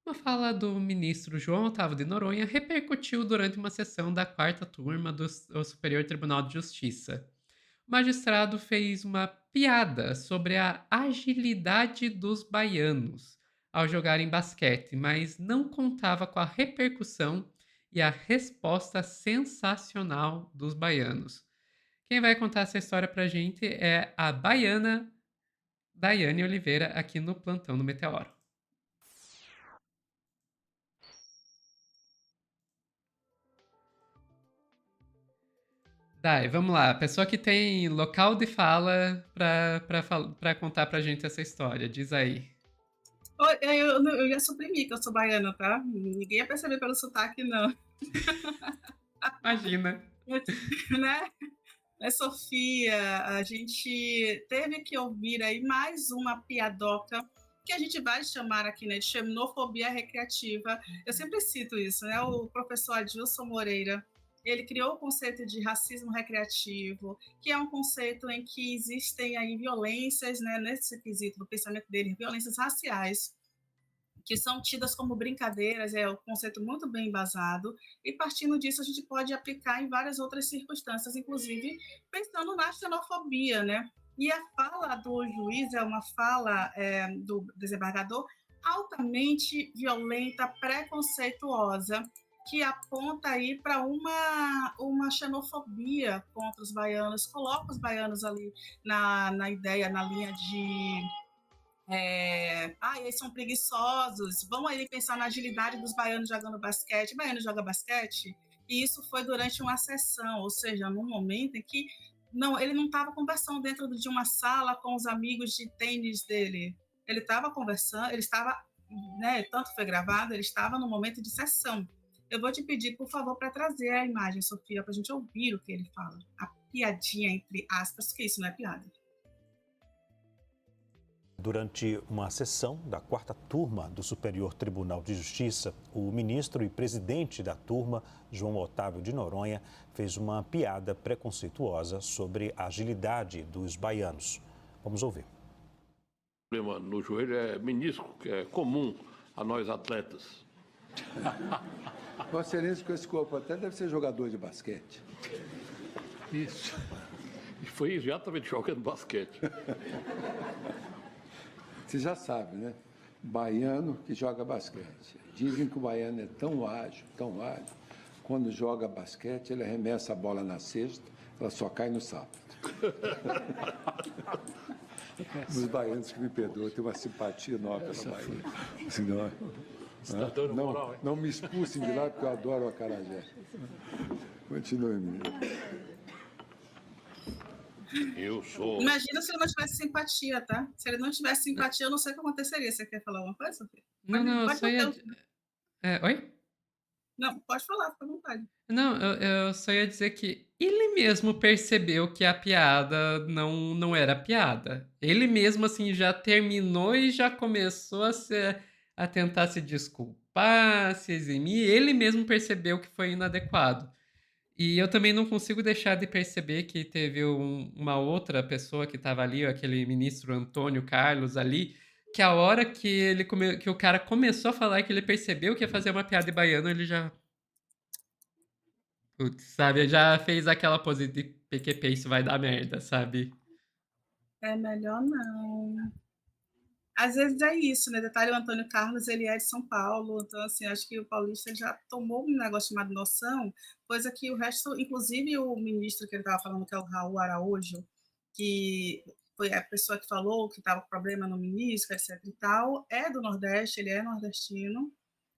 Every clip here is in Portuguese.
Uma fala do ministro João Otávio de Noronha repercutiu durante uma sessão da quarta turma do Superior Tribunal de Justiça. O magistrado fez uma piada sobre a agilidade dos baianos ao jogarem basquete, mas não contava com a repercussão e a resposta sensacional dos baianos. Quem vai contar essa história pra gente é a baiana Daiane Oliveira aqui no Plantão do Meteoro. Dai, vamos lá. Pessoa que tem local de fala pra contar pra gente essa história. Diz aí. Oi, eu ia suprimir que eu sou baiana, tá? Ninguém ia perceber pelo sotaque, não. Imagina. Né? É, Sofia, a gente teve que ouvir aí mais uma piadoca que a gente vai chamar aqui, né, de xenofobia recreativa. Eu sempre cito isso, né? O professor Adilson Moreira, ele criou o conceito de racismo recreativo, que é um conceito em que existem aí violências, né, nesse quesito do pensamento dele, violências raciais, que são tidas como brincadeiras, é um conceito muito bem embasado, e partindo disso a gente pode aplicar em várias outras circunstâncias, inclusive pensando na xenofobia, né? E a fala do juiz é uma fala do desembargador altamente violenta, preconceituosa, que aponta aí para uma xenofobia contra os baianos, coloca os baianos ali na ideia, na linha de eles são preguiçosos. Vamos aí pensar na agilidade dos baianos jogando basquete. O baiano joga basquete, e isso foi durante uma sessão, ou seja, num momento em que ele não estava conversando dentro de uma sala com os amigos de tênis dele. Ele estava conversando, ele estava, né, tanto foi gravado, ele estava no momento de sessão. Eu vou te pedir, por favor, para trazer a imagem, Sofia, para a gente ouvir o que ele fala. A piadinha, entre aspas, que isso não é piada. Durante uma sessão da quarta turma do Superior Tribunal de Justiça, o ministro e presidente da turma, João Otávio de Noronha, fez uma piada preconceituosa sobre a agilidade dos baianos. Vamos ouvir. O problema no joelho é menisco, que é comum a nós atletas. Vossa Excelência, com esse corpo até deve ser jogador de basquete. Isso. E foi exatamente jogando basquete. Você já sabe, né? Baiano que joga basquete. Dizem que o baiano é tão ágil, quando joga basquete, ele arremessa a bola na cesta, ela só cai no sapato. Os baianos que me perdoam, tem uma simpatia enorme pela Bahia. Não me expulsem de lá, porque eu adoro o acarajé. Continue, menino. Eu sou. Imagina se ele não tivesse simpatia, tá? Se ele não tivesse simpatia, eu não sei o que aconteceria. Você quer falar alguma coisa, Sofia? Não, eu Pode só ia. manter o... Oi? Não, pode falar, fica à vontade. Não, eu só ia dizer que ele mesmo percebeu que a piada não era piada. Ele mesmo, assim, já terminou e já começou a tentar se desculpar, se eximir. Ele mesmo percebeu que foi inadequado. E eu também não consigo deixar de perceber que teve uma outra pessoa que estava ali, aquele ministro Antônio Carlos ali, que a hora que que o cara começou a falar que ele percebeu que ia fazer uma piada em baiano, ele já, putz, sabe, já fez aquela pose de PQP, isso vai dar merda, sabe? É melhor não. Às vezes é isso, né? Detalhe, o Antônio Carlos, ele é de São Paulo, então, assim, acho que o paulista já tomou um negócio chamado noção, coisa que o resto, inclusive o ministro que ele estava falando, que é o Raul Araújo, que foi a pessoa que falou que estava com problema no ministro, etc e tal, é do Nordeste, ele é nordestino,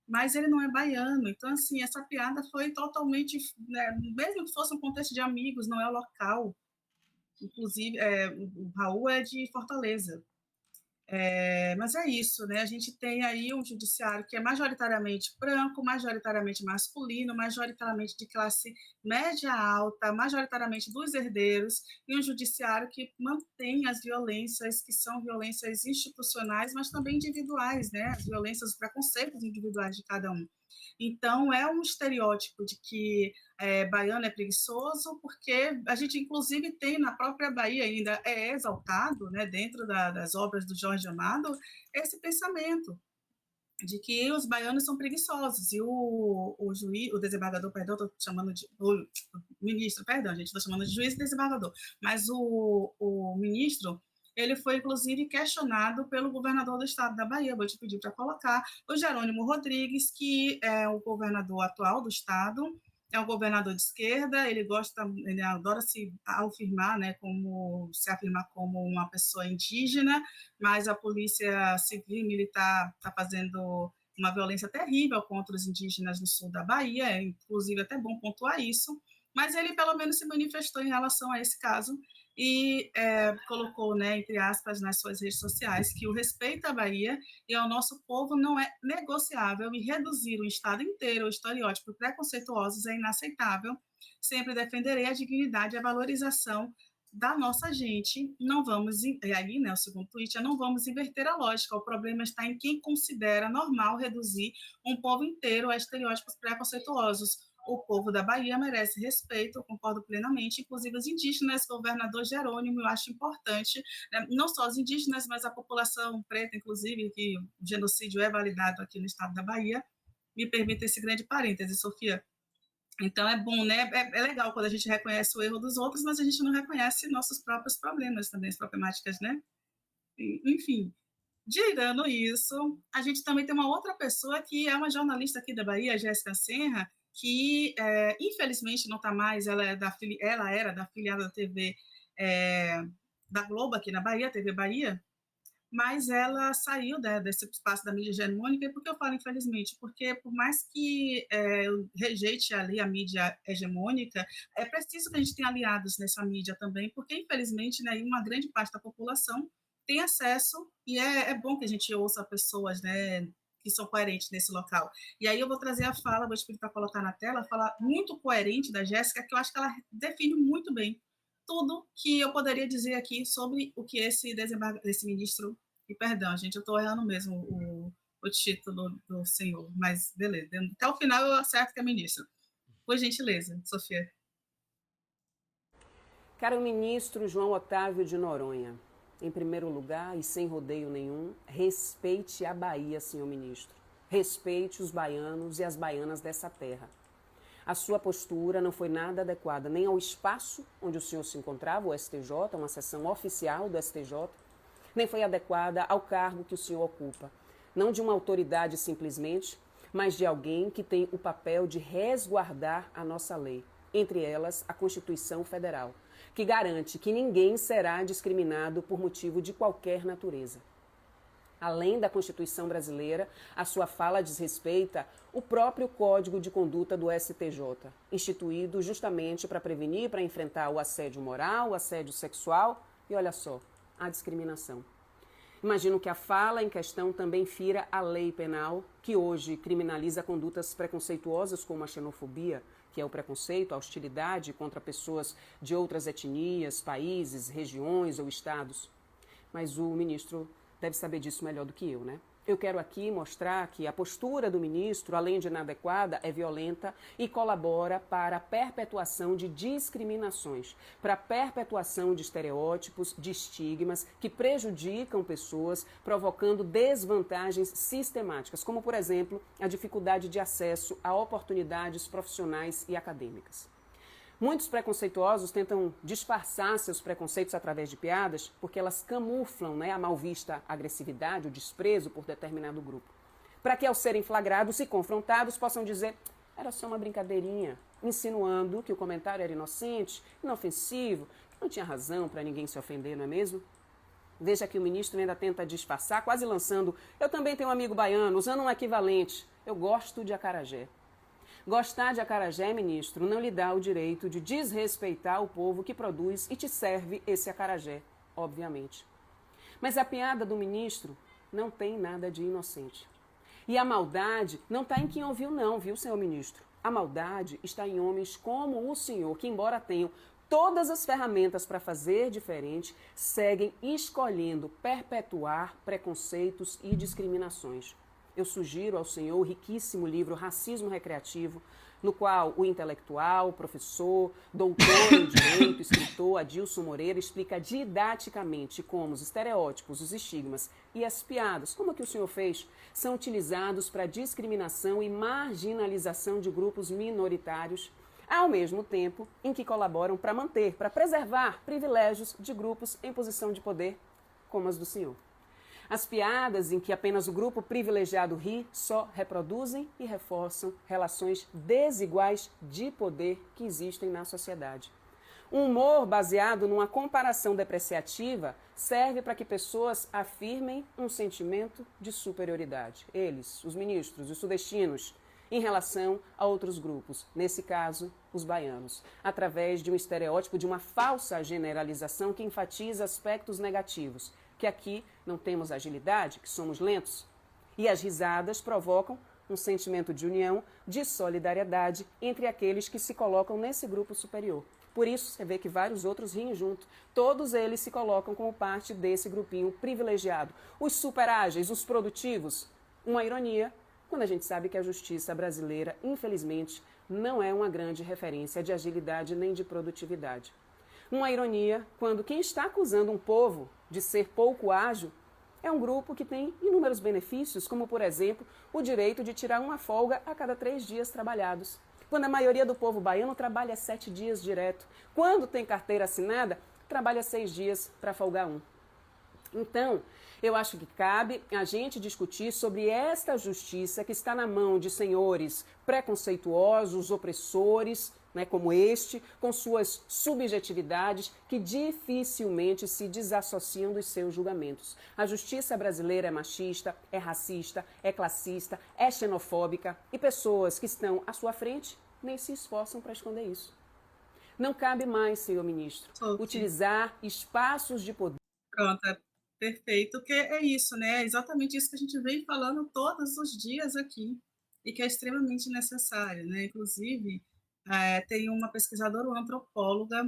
mas ele não é baiano. Então, assim, essa piada foi totalmente, né, mesmo que fosse um contexto de amigos, não é o local. Inclusive, o Raul é de Fortaleza. Mas é isso, né? A gente tem aí um judiciário que é majoritariamente branco, majoritariamente masculino, majoritariamente de classe média alta, majoritariamente dos herdeiros, e um judiciário que mantém as violências, que são violências institucionais, mas também individuais, né? As violências, os preconceitos individuais de cada um. Então, é um estereótipo de que baiano é preguiçoso, porque a gente, inclusive, tem na própria Bahia ainda, é exaltado, né, dentro das obras do Jorge Amado, esse pensamento de que os baianos são preguiçosos, e o juiz, o desembargador, perdão, estou chamando de, o ministro, perdão, gente, estou chamando de juiz e desembargador, mas o ministro, ele foi, inclusive, questionado pelo governador do estado da Bahia, vou te pedir para colocar, o Jerônimo Rodrigues, que é o governador atual do estado, é um governador de esquerda, ele adora se afirmar, né, se afirmar como uma pessoa indígena, mas a polícia civil e militar está fazendo uma violência terrível contra os indígenas no sul da Bahia, é inclusive até bom pontuar isso, mas ele pelo menos se manifestou em relação a esse caso e colocou, né, entre aspas, nas suas redes sociais, que o respeito à Bahia e ao nosso povo não é negociável e reduzir o Estado inteiro ao estereótipo preconceituosos é inaceitável. Sempre defenderei a dignidade e a valorização da nossa gente. Não vamos, e aí, né, o segundo tweet é: não vamos inverter a lógica, o problema está em quem considera normal reduzir um povo inteiro a estereótipos preconceituosos. O povo da Bahia merece respeito, eu concordo plenamente, inclusive os indígenas, governador Jerônimo, eu acho importante, né, não só os indígenas, mas a população preta, inclusive, que o genocídio é validado aqui no estado da Bahia. Me permita esse grande parêntese, Sofia. Então, é bom, né? É legal quando a gente reconhece o erro dos outros, mas a gente não reconhece nossos próprios problemas também, as problemáticas, né? Enfim, tirando isso, a gente também tem uma outra pessoa que é uma jornalista aqui da Bahia, Jéssica Senra, que infelizmente não está mais, ela era da afiliada da TV da Globo aqui na Bahia, TV Bahia, mas ela saiu desse espaço da mídia hegemônica. E por que eu falo infelizmente? Porque por mais que eu rejeite ali a mídia hegemônica, é preciso que a gente tenha aliados nessa mídia também, porque infelizmente, né, uma grande parte da população tem acesso, e é bom que a gente ouça pessoas, né, que são coerentes nesse local. E aí eu vou trazer a fala, vou explicar, colocar na tela, a fala muito coerente da Jéssica, que eu acho que ela define muito bem tudo que eu poderia dizer aqui sobre o que esse ministro, e perdão, gente, eu estou errando mesmo o título do senhor, mas beleza, até o final eu acerto que é ministro. Por gentileza, Sofia. Caro ministro João Otávio de Noronha, em primeiro lugar, e sem rodeio nenhum, respeite a Bahia, senhor ministro. Respeite os baianos e as baianas dessa terra. A sua postura não foi nada adequada nem ao espaço onde o senhor se encontrava, o STJ, uma sessão oficial do STJ, nem foi adequada ao cargo que o senhor ocupa. Não de uma autoridade simplesmente, mas de alguém que tem o papel de resguardar a nossa lei, entre elas a Constituição Federal, que garante que ninguém será discriminado por motivo de qualquer natureza. Além da Constituição brasileira, a sua fala desrespeita o próprio Código de Conduta do STJ, instituído justamente para prevenir, para enfrentar o assédio moral, o assédio sexual e, olha só, a discriminação. Imagino que a fala em questão também fira a lei penal, que hoje criminaliza condutas preconceituosas como a xenofobia, que é o preconceito, a hostilidade contra pessoas de outras etnias, países, regiões ou estados. Mas o ministro deve saber disso melhor do que eu, né? Eu quero aqui mostrar que a postura do ministro, além de inadequada, é violenta e colabora para a perpetuação de discriminações, para a perpetuação de estereótipos, de estigmas que prejudicam pessoas, provocando desvantagens sistemáticas, como, por exemplo, a dificuldade de acesso a oportunidades profissionais e acadêmicas. Muitos preconceituosos tentam disfarçar seus preconceitos através de piadas porque elas camuflam, a mal vista agressividade, o desprezo por determinado grupo. Para que, ao serem flagrados e confrontados, possam dizer: era só uma brincadeirinha, insinuando que o comentário era inocente, inofensivo, que não tinha razão para ninguém se ofender, não é mesmo? Veja que o ministro ainda tenta disfarçar, quase lançando: eu também tenho um amigo baiano, usando um equivalente: eu gosto de acarajé. Gostar de acarajé, ministro, não lhe dá o direito de desrespeitar o povo que produz e te serve esse acarajé, obviamente. Mas a piada do ministro não tem nada de inocente. E a maldade não está em quem ouviu não, viu, senhor ministro? A maldade está em homens como o senhor, que, embora tenham todas as ferramentas para fazer diferente, seguem escolhendo perpetuar preconceitos e discriminações. eu sugiro ao senhor o riquíssimo livro Racismo Recreativo, no qual o intelectual, professor, doutor em Direito, escritor Adilson Moreira explica didaticamente como os estereótipos, os estigmas e as piadas, como a que o senhor fez, são utilizados para discriminação e marginalização de grupos minoritários, ao mesmo tempo em que colaboram para manter, para preservar privilégios de grupos em posição de poder, como as do senhor. As piadas em que apenas o grupo privilegiado ri só reproduzem e reforçam relações desiguais de poder que existem na sociedade. Um humor baseado numa comparação depreciativa serve para que pessoas afirmem um sentimento de superioridade. Eles, os ministros, os sudestinos, em relação a outros grupos, nesse caso, os baianos, através de um estereótipo, de uma falsa generalização que enfatiza aspectos negativos, que aqui não temos agilidade, que somos lentos, e as risadas provocam um sentimento de união, de solidariedade entre aqueles que se colocam nesse grupo superior. Por isso, você vê que vários outros riem junto. Todos eles se colocam como parte desse grupinho privilegiado. Os super ágeis, os produtivos. Uma ironia, quando a gente sabe que a justiça brasileira, infelizmente, não é uma grande referência de agilidade nem de produtividade. Uma ironia quando quem está acusando um povo de ser pouco ágil é um grupo que tem inúmeros benefícios, como, por exemplo, o direito de tirar uma folga a cada 3 dias trabalhados. Quando a maioria do povo baiano trabalha 7 dias direto. Quando tem carteira assinada, trabalha 6 dias para folgar 1. Então, eu acho que cabe a gente discutir sobre esta justiça que está na mão de senhores preconceituosos, opressores, né, como este, com suas subjetividades que dificilmente se desassociam dos seus julgamentos. A justiça brasileira é machista, é racista, é classista, é xenofóbica e pessoas que estão à sua frente nem se esforçam para esconder isso. Não cabe mais, senhor ministro, utilizar espaços de poder. Pronto, é perfeito, que é isso, né? É exatamente isso que a gente vem falando todos os dias aqui e que é extremamente necessário, né? Inclusive, tem uma pesquisadora, uma antropóloga,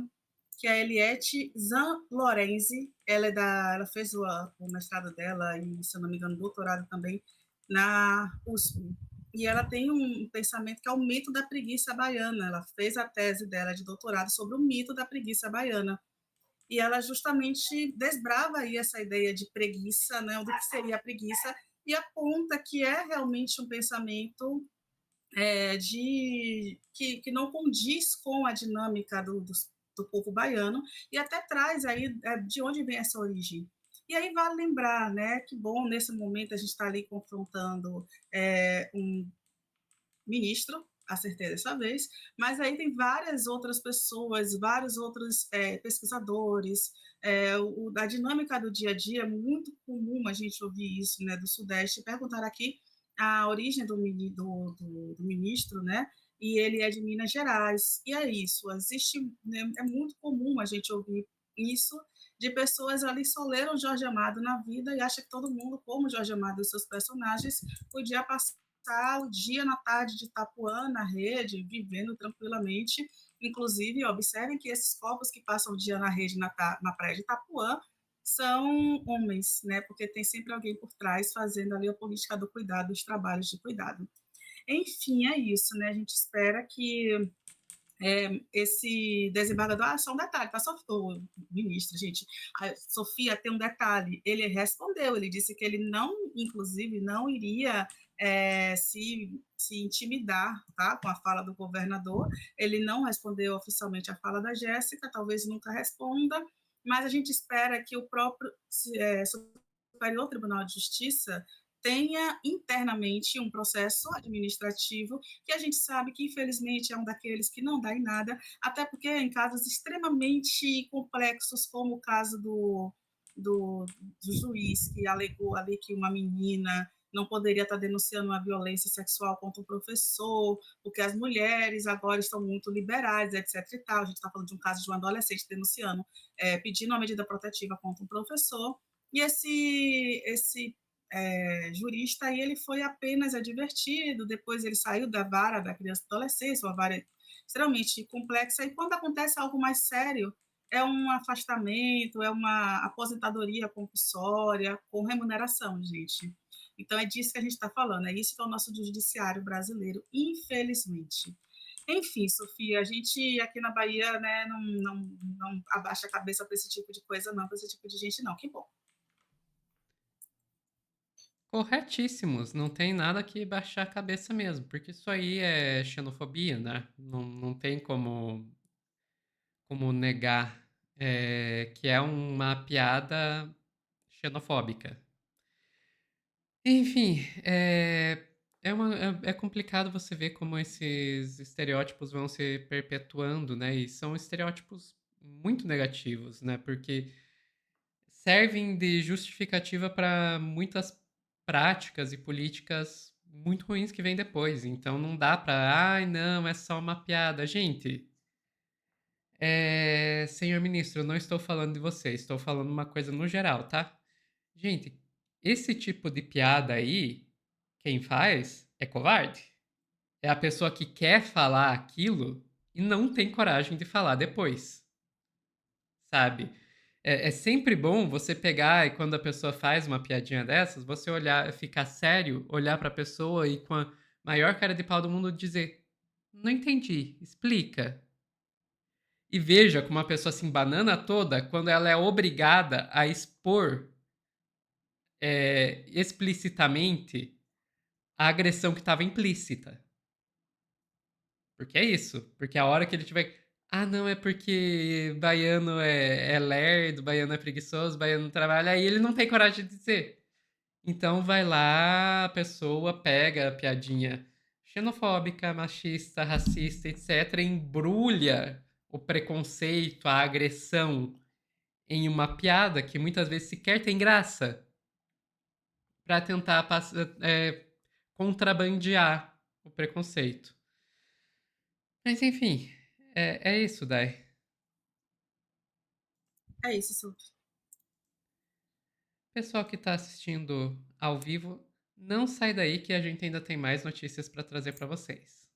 que é a Eliette Zan Lorenzi, ela fez o mestrado dela e, se eu não me engano, doutorado também na USP. E ela tem um pensamento que é o mito da preguiça baiana. Ela fez a tese dela de doutorado sobre o mito da preguiça baiana. E ela justamente desbrava aí essa ideia de preguiça, né, do que seria a preguiça, e aponta que é realmente um pensamento que não condiz com a dinâmica do povo baiano, e até traz aí de onde vem essa origem. E aí vale lembrar, né, que bom, nesse momento a gente está ali confrontando um ministro, acertei dessa vez, mas aí tem várias outras pessoas, vários outros pesquisadores, a dinâmica do dia a dia é muito comum a gente ouvir isso, né, do Sudeste. Perguntar aqui a origem do ministro, né, e ele é de Minas Gerais, e é isso, existe, né, é muito comum a gente ouvir isso de pessoas ali só leram Jorge Amado na vida e acha que todo mundo, como Jorge Amado e seus personagens, podia passar o dia na tarde de Itapuã, na rede, vivendo tranquilamente. Inclusive, observem que esses corpos que passam o dia na rede, na praia de Itapuã, são homens, né? Porque tem sempre alguém por trás fazendo ali a política do cuidado, os trabalhos de cuidado. Enfim, é isso, né? A gente espera que esse desembargador, só um detalhe, tá, o ministro, gente, a Sofia, tem um detalhe, ele respondeu, ele disse que ele não, inclusive, não iria se intimidar, tá, com a fala do governador. Ele não respondeu oficialmente a fala da Jéssica, talvez nunca responda, mas a gente espera que o próprio Superior Tribunal de Justiça tenha internamente um processo administrativo, que a gente sabe que, infelizmente, é um daqueles que não dá em nada, até porque em casos extremamente complexos, como o caso do juiz que alegou ali que uma menina não poderia estar denunciando uma violência sexual contra um professor, porque as mulheres agora estão muito liberais, etc. e tal. A gente está falando de um caso de um adolescente denunciando, pedindo uma medida protetiva contra um professor, e esse jurista, e ele foi apenas advertido, depois ele saiu da vara da criança e adolescência, uma vara extremamente complexa, e quando acontece algo mais sério, é um afastamento, é uma aposentadoria compulsória, com remuneração, gente. Então, é disso que a gente está falando, é isso que é o nosso judiciário brasileiro, infelizmente. Enfim, Sofia, a gente aqui na Bahia, né, não abaixa a cabeça para esse tipo de coisa, não, para esse tipo de gente, não. Que bom. Corretíssimos, não tem nada que baixar a cabeça mesmo, porque isso aí é xenofobia, né? Não tem como negar que é uma piada xenofóbica. Enfim, é complicado você ver como esses estereótipos vão se perpetuando, né? E são estereótipos muito negativos, né? Porque servem de justificativa para muitas práticas e políticas muito ruins que vêm depois. Então não dá para, ai, não, é só uma piada. Gente, senhor ministro, eu não estou falando de você, estou falando uma coisa no geral, tá? Gente, esse tipo de piada aí, quem faz é covarde. É a pessoa que quer falar aquilo e não tem coragem de falar depois, sabe? É sempre bom você pegar e quando a pessoa faz uma piadinha dessas, você olhar, ficar sério, olhar pra pessoa e com a maior cara de pau do mundo dizer: Não entendi, explica. E veja como a pessoa se embanana toda quando ela é obrigada a expor explicitamente a agressão que estava implícita. Porque é isso. Porque a hora que ele tiver. Ah, não, é porque baiano é lerdo, baiano é preguiçoso, baiano não trabalha, aí ele não tem coragem de dizer. Então vai lá, a pessoa pega a piadinha xenofóbica, machista, racista, etc., embrulha o preconceito, a agressão em uma piada que muitas vezes sequer tem graça, para tentar contrabandear o preconceito. Mas enfim, é isso, Dai. É isso, Sofia. Pessoal que está assistindo ao vivo, não sai daí que a gente ainda tem mais notícias para trazer para vocês.